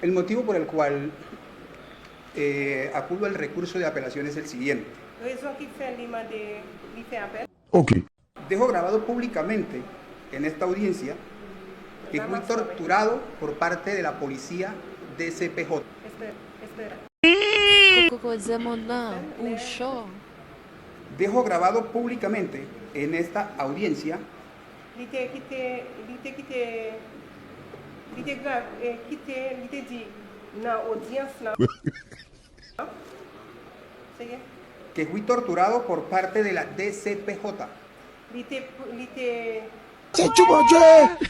El motivo por el cual acudo al recurso de apelación es el siguiente. Raison qui fait li fait appel. Ok. Dejo grabado públicamente en esta audiencia que fui torturado por parte de la policía DCPJ. Espera. Dejo grabado públicamente en esta audiencia Li te dit dans audience là. C'est que fui torturado por parte de la DCPJ, li te C'est tu mon Dieu!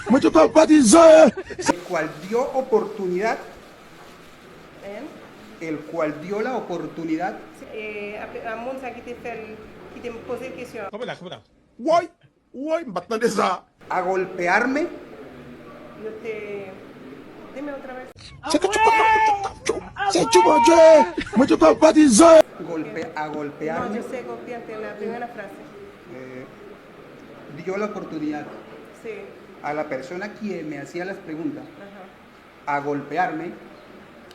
Moi, tu peux pas dire ça! el cual dio oportunidad, hein? el cual dio la oportunidad À monde ça qui te posé question. Ouais! Ouais, maintenant de ça! a golpearme, Yo te dime otra vez. C'est que tu peux pas. C'est tu mon Dieu! Moi, tu peux pas dire ça! a No, golpearme, yo sé copiarte la primera frase. dio la oportunidad Sí. a la persona quien me hacía las preguntas Aha. a golpearme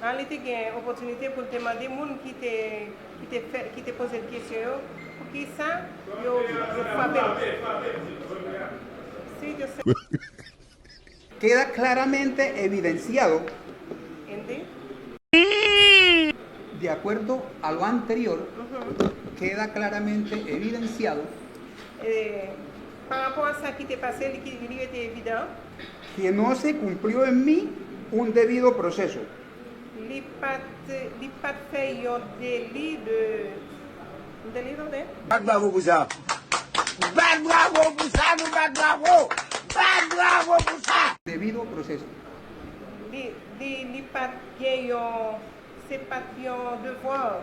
En li te gen opportunité pour demander moun qui te pose question pour qui ça yo frappé. Sí, yo sé. queda claramente evidenciado, ¿Entiendes? de acuerdo a lo anterior, queda claramente evidenciado Par rapport à ça qui t'est passé, il était évident. que no se cumplió en mí un debido proceso. Li pat fait un délit de... Un délit de... Bad bravo pour ça. Bad bravo pour ça, nous bad bravo. Bad bravo pour ça. Debido proceso. Li pat gen yon... C'est pas yon devoir